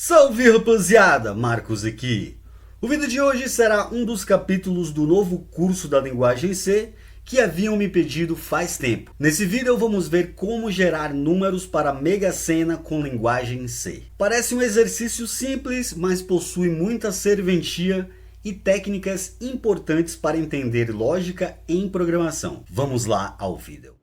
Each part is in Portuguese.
Salve rapaziada, Marcos aqui. O vídeo de hoje será um dos capítulos do novo curso da linguagem C que haviam me pedido faz tempo. Nesse vídeo vamos ver como gerar números para Mega Sena com linguagem C. Parece um exercício simples, mas possui muita serventia e técnicas importantes para entender lógica em programação. Vamos lá ao vídeo.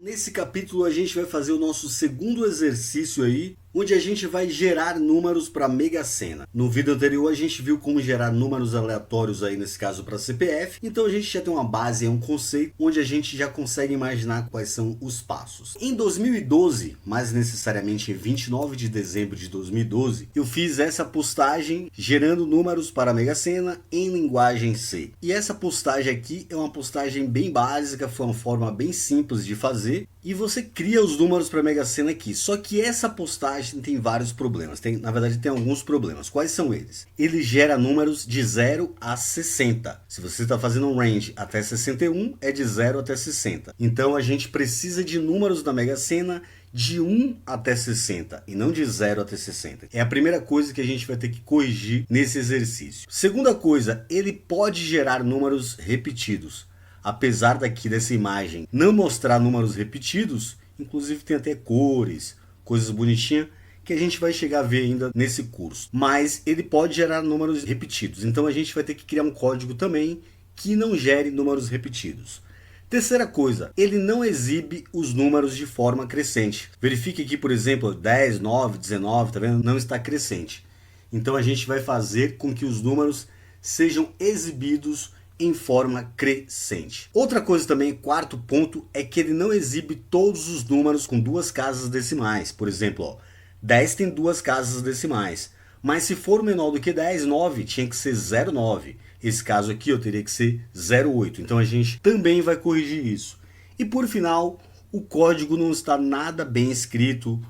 Nesse capítulo a gente vai fazer o nosso segundo exercício aí, onde a gente vai gerar números para Mega Sena. No vídeo anterior a gente viu como gerar números aleatórios aí, nesse caso para CPF, então a gente já tem uma base, um conceito, onde a gente já consegue imaginar quais são os passos. Em 2012, mais necessariamente em 29 de dezembro de 2012, eu fiz essa postagem gerando números para Mega Sena em linguagem C. E essa postagem aqui é uma postagem bem básica, foi uma forma bem simples de fazer, e você cria os números para Mega Sena aqui. Só que essa postagem tem vários problemas. Na verdade tem alguns problemas. Quais são eles? Ele gera números de 0 a 60. Se você está fazendo um range até 61, é de 0 até 60. Então a gente precisa de números da Mega Sena de 1 até 60 e não de 0 até 60. É a primeira coisa que a gente vai ter que corrigir nesse exercício. Segunda coisa, ele pode gerar números repetidos. Apesar daqui dessa imagem não mostrar números repetidos, inclusive tem até cores, coisas bonitinhas, que a gente vai chegar a ver ainda nesse curso. Mas ele pode gerar números repetidos, então a gente vai ter que criar um código também que não gere números repetidos. Terceira coisa, ele não exibe os números de forma crescente. Verifique aqui, por exemplo, 10, 9, 19, tá vendo? Não está crescente. Então a gente vai fazer com que os números sejam exibidos em forma crescente. Outra coisa também, quarto ponto, é que ele não exibe todos os números com duas casas decimais. Por exemplo, ó, 10 tem duas casas decimais, mas se for menor do que 10, 9 tinha que ser 0,9. Esse caso aqui eu teria que ser 0,8. Então a gente também vai corrigir isso. E por final, o código não está nada bem escrito,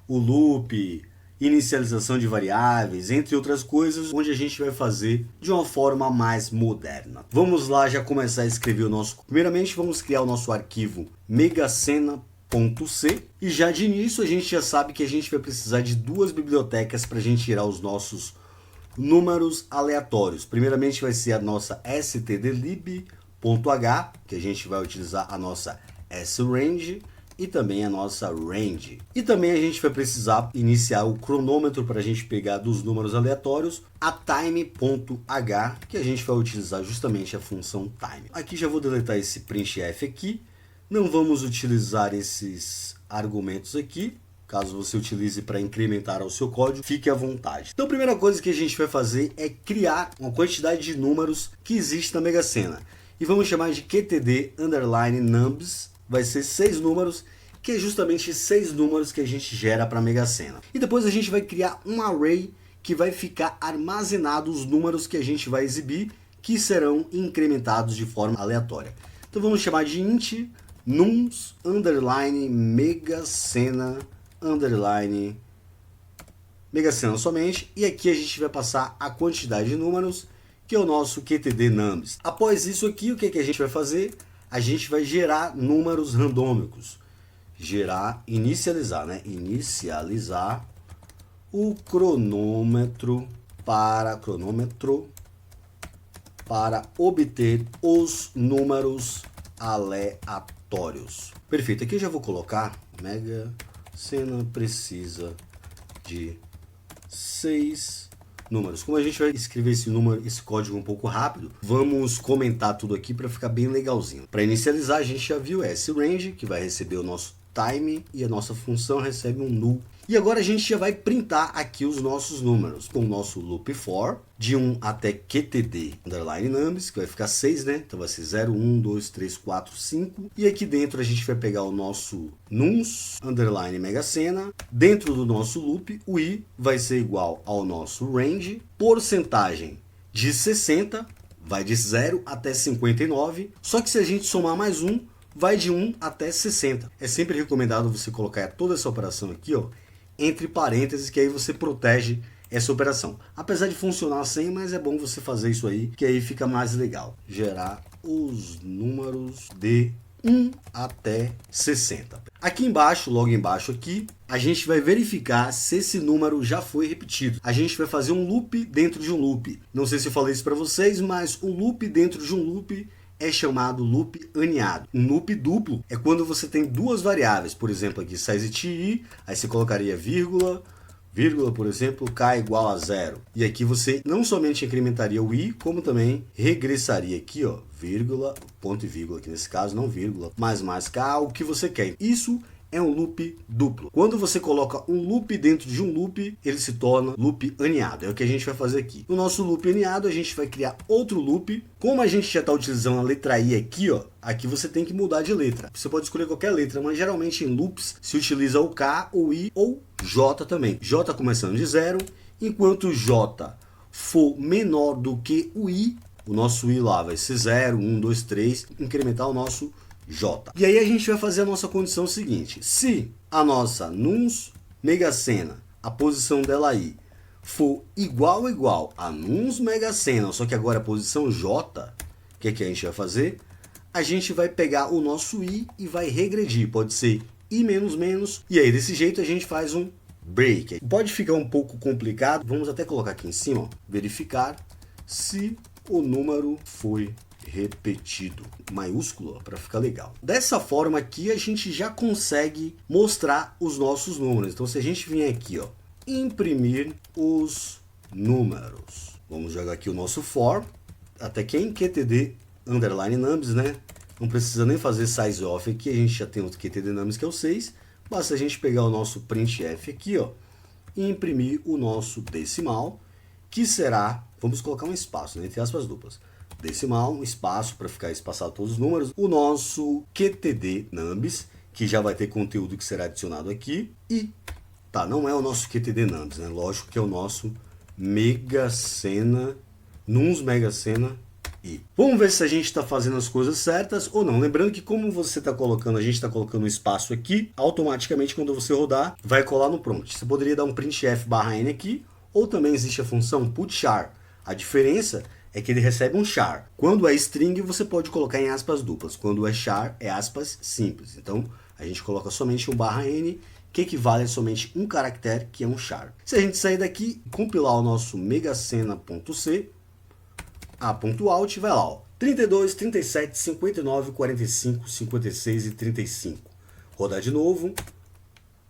o loop, inicialização de variáveis, entre outras coisas, onde a gente vai fazer de uma forma mais moderna. Vamos lá já começar a escrever o nosso... Primeiramente vamos criar o nosso arquivo megasena.c e já de início a gente já sabe que a gente vai precisar de duas bibliotecas para a gente tirar os nossos números aleatórios. Primeiramente vai ser a nossa stdlib.h, que a gente vai utilizar a nossa srange e também a nossa range. E também a gente vai precisar iniciar o cronômetro para a gente pegar dos números aleatórios, a time.h, que a gente vai utilizar justamente a função time. Aqui já vou deletar esse printf aqui, não vamos utilizar esses argumentos aqui, caso você utilize para incrementar o seu código, fique à vontade. Então a primeira coisa que a gente vai fazer é criar uma quantidade de números que existe na Mega Sena. E vamos chamar de qtd_nums, vai ser 6 números, que é justamente 6 números que a gente gera para a Mega Sena. E depois a gente vai criar um array que vai ficar armazenado os números que a gente vai exibir, que serão incrementados de forma aleatória. Então vamos chamar de int nums underline megasena underline megasena somente, e aqui a gente vai passar a quantidade de números, que é o nosso qtd_nums. Após isso aqui, o que a gente vai fazer? A gente vai gerar números randômicos. Inicializar o cronômetro para obter os números aleatórios. Perfeito, aqui eu já vou colocar Mega Sena precisa de 6 números. Como a gente vai escrever esse código um pouco rápido, vamos comentar tudo aqui para ficar bem legalzinho. Para inicializar, a gente já viu srange, que vai receber o nosso time, e a nossa função recebe um null. E agora a gente já vai printar aqui os nossos números com o nosso loop for, de 1 até qtd_nums, que vai ficar 6, né? Então vai ser 0, 1, 2, 3, 4, 5. E aqui dentro a gente vai pegar o nosso nums underline megasena. Dentro do nosso loop, o i vai ser igual ao nosso range, porcentagem de 60, vai de 0 até 59. Só que se a gente somar mais um, vai de 1 até 60. É sempre recomendado você colocar toda essa operação aqui, ó, entre parênteses, que aí você protege essa operação. Apesar de funcionar sem, mas é bom você fazer isso aí, que aí fica mais legal. Gerar os números de 1 até 60. Aqui embaixo, logo embaixo aqui, a gente vai verificar se esse número já foi repetido. A gente vai fazer um loop dentro de um loop. Não sei se eu falei isso para vocês, mas um loop dentro de um loop é chamado loop aninhado. Um loop duplo é quando você tem duas variáveis, por exemplo, aqui size ti, aí você colocaria vírgula, por exemplo, k igual a 0. E aqui você não somente incrementaria o i, como também regressaria aqui, ó, vírgula, ponto e vírgula aqui nesse caso, não vírgula, mais k, o que você quer. Isso é um loop duplo. Quando você coloca um loop dentro de um loop, ele se torna loop aninhado. É o que a gente vai fazer aqui. No nosso loop aninhado, a gente vai criar outro loop. Como a gente já está utilizando a letra i aqui, ó, aqui você tem que mudar de letra. Você pode escolher qualquer letra, mas geralmente em loops se utiliza o k, o i ou j também. J começando de 0, enquanto j for menor do que o i, o nosso i lá vai ser 0, 1, 2, 3, incrementar o nosso j. E aí a gente vai fazer a nossa condição seguinte: se a nossa nuns Mega Sena, a posição dela aí, for igual a nuns Mega Sena, só que agora a posição j, o que a gente vai fazer? A gente vai pegar o nosso i e vai regredir. Pode ser i menos menos, e aí desse jeito a gente faz um break. Pode ficar um pouco complicado, vamos até colocar aqui em cima, ó, verificar se o número foi repetido, maiúsculo, para ficar legal. Dessa forma aqui a gente já consegue mostrar os nossos números. Então se a gente vier aqui, ó, imprimir os números, vamos jogar aqui o nosso for, até que em QTD underline numbers, né? Não precisa nem fazer size off aqui, a gente já tem o QTD numbers que é o 6, basta a gente pegar o nosso printf aqui, ó, e imprimir o nosso decimal, que será, vamos colocar um espaço, né, entre aspas duplas, decimal, um espaço para ficar espaçado todos os números, o nosso QTD numbers, que já vai ter conteúdo que será adicionado aqui, e tá, não é o nosso QTD numbers, né? Lógico que é o nosso Mega Sena, nuns Mega Sena i. Vamos ver se a gente está fazendo as coisas certas ou não. Lembrando que como você está colocando, a gente está colocando um espaço aqui, automaticamente quando você rodar, vai colar no prompt. Você poderia dar um printf /n aqui, ou também existe a função putchar. A diferença é que ele recebe um char. Quando é string, você pode colocar em aspas duplas. Quando é char, é aspas simples. Então, a gente coloca somente um /n, que equivale a somente um caractere, que é um char. Se a gente sair daqui, compilar o nosso megasena.c, a.out, vai lá, ó, 32, 37, 59, 45, 56 e 35. Rodar de novo.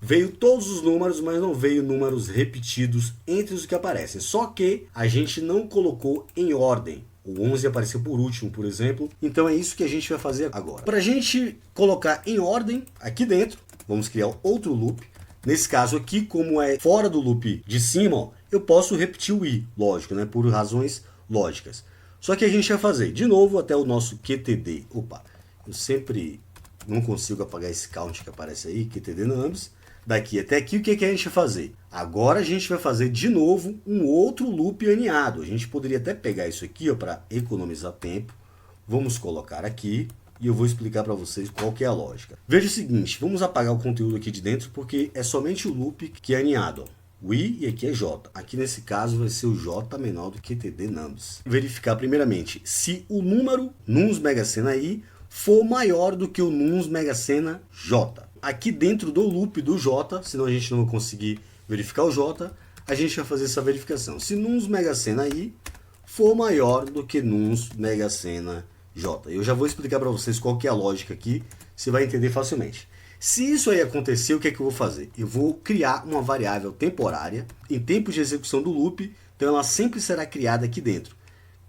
Veio todos os números, mas não veio números repetidos entre os que aparecem. Só que a gente não colocou em ordem. O 11 apareceu por último, por exemplo. Então é isso que a gente vai fazer agora. Para a gente colocar em ordem aqui dentro, vamos criar outro loop. Nesse caso aqui, como é fora do loop de cima, ó, eu posso repetir o i, lógico, né, por razões lógicas. Só que a gente vai fazer de novo até o nosso QTD. Opa, eu sempre não consigo apagar esse count que aparece aí, QTD numbers. Daqui até aqui, o que a gente vai fazer? Agora a gente vai fazer de novo um outro loop aninhado. A gente poderia até pegar isso aqui para economizar tempo. Vamos colocar aqui e eu vou explicar para vocês qual que é a lógica. Veja o seguinte, vamos apagar o conteúdo aqui de dentro porque é somente o loop que é aninhado. O i e aqui é j. Aqui nesse caso vai ser o j menor do que TD numbers. Verificar primeiramente se o número nuns Mega Sena i for maior do que o nuns Mega Sena j. Aqui dentro do loop do j, senão a gente não vai conseguir verificar o j, a gente vai fazer essa verificação. Se nuns Mega Sena i for maior do que nuns Mega Sena j. Eu já vou explicar para vocês qual que é a lógica aqui, você vai entender facilmente. Se isso aí acontecer, o que é que eu vou fazer? Eu vou criar uma variável temporária em tempo de execução do loop, então ela sempre será criada aqui dentro.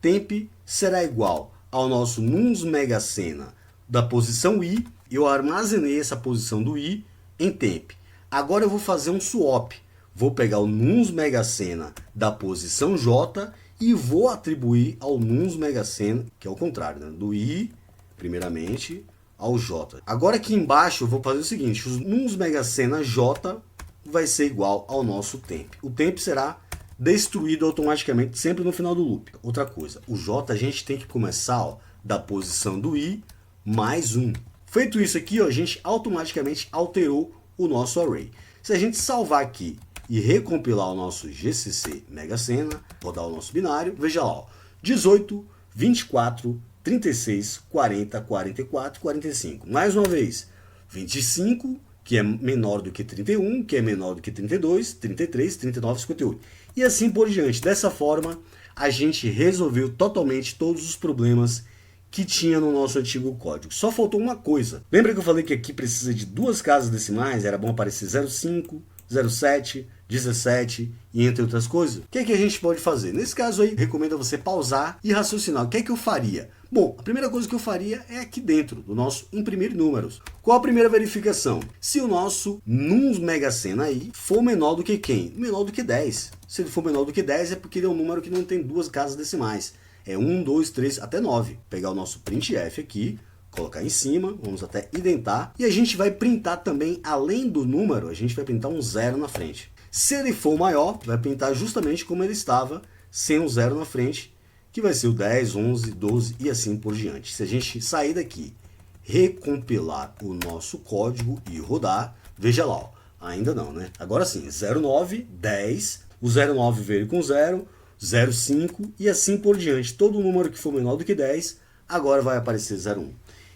Temp será igual ao nosso nuns Mega Sena da posição i, eu armazenei essa posição do i em temp. Agora eu vou fazer um swap. Vou pegar o nuns Mega Sena da posição j e vou atribuir ao nuns Mega Sena, que é o contrário, né? Do i, primeiramente, ao j. Agora aqui embaixo eu vou fazer o seguinte, os nuns Mega Sena j vai ser igual ao nosso temp. O temp será destruído automaticamente sempre no final do loop. Outra coisa, o j a gente tem que começar, ó, da posição do i mais 1. Feito isso aqui, ó, a gente automaticamente alterou o nosso array. Se a gente salvar aqui e recompilar o nosso GCC Mega Sena, rodar o nosso binário, veja lá, ó, 18, 24, 36, 40, 44, 45. Mais uma vez, 25, que é menor do que 31, que é menor do que 32, 33, 39, 58. E assim por diante. Dessa forma, a gente resolveu totalmente todos os problemas que tinha no nosso antigo código. Só faltou uma coisa. Lembra que eu falei que aqui precisa de 2 casas decimais? Era bom aparecer 05, 07, 17 e entre outras coisas. O que é que a gente pode fazer? Nesse caso aí, recomendo você pausar e raciocinar. O que é que eu faria? Bom, a primeira coisa que eu faria é aqui dentro do nosso imprimir números. Qual a primeira verificação? Se o nosso num Mega Sena aí for menor do que quem? Menor do que 10. Se ele for menor do que 10 é porque ele é um número que não tem 2 casas decimais. É 1, 2, 3, até 9. Pegar o nosso printf aqui, colocar em cima, vamos até identar. E a gente vai printar também, além do número, a gente vai printar um 0 na frente. Se ele for maior, vai printar justamente como ele estava, sem um 0 na frente, que vai ser o 10, 11, 12 e assim por diante. Se a gente sair daqui, recompilar o nosso código e rodar, veja lá, ó, ainda não, né? Agora sim, 09, 10, o 09 veio com 0, 05 e assim por diante. Todo número que for menor do que 10, agora vai aparecer 01.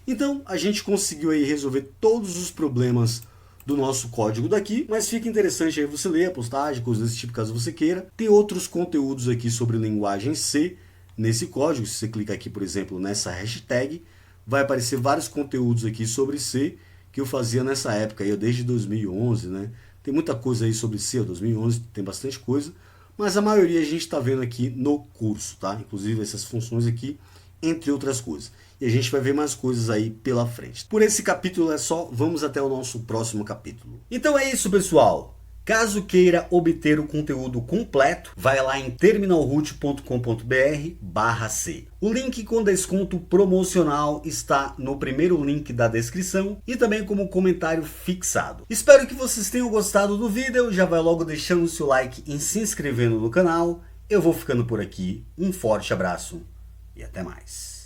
Então, a gente conseguiu aí resolver todos os problemas do nosso código daqui, mas fica interessante aí você ler a postagem, coisas desse tipo, caso você queira. Tem outros conteúdos aqui sobre linguagem C nesse código. Se você clicar aqui, por exemplo, nessa hashtag, vai aparecer vários conteúdos aqui sobre C que eu fazia nessa época, aí, desde 2011, né? Tem muita coisa aí sobre C, 2011 tem bastante coisa, mas a maioria a gente está vendo aqui no curso, tá? Inclusive essas funções aqui, entre outras coisas. E a gente vai ver mais coisas aí pela frente. Por esse capítulo é só, vamos até o nosso próximo capítulo. Então é isso, pessoal. Caso queira obter o conteúdo completo, vai lá em terminalroot.com.br/C. O link com desconto promocional está no primeiro link da descrição e também como comentário fixado. Espero que vocês tenham gostado do vídeo, já vai logo deixando o seu like e se inscrevendo no canal. Eu vou ficando por aqui, um forte abraço e até mais.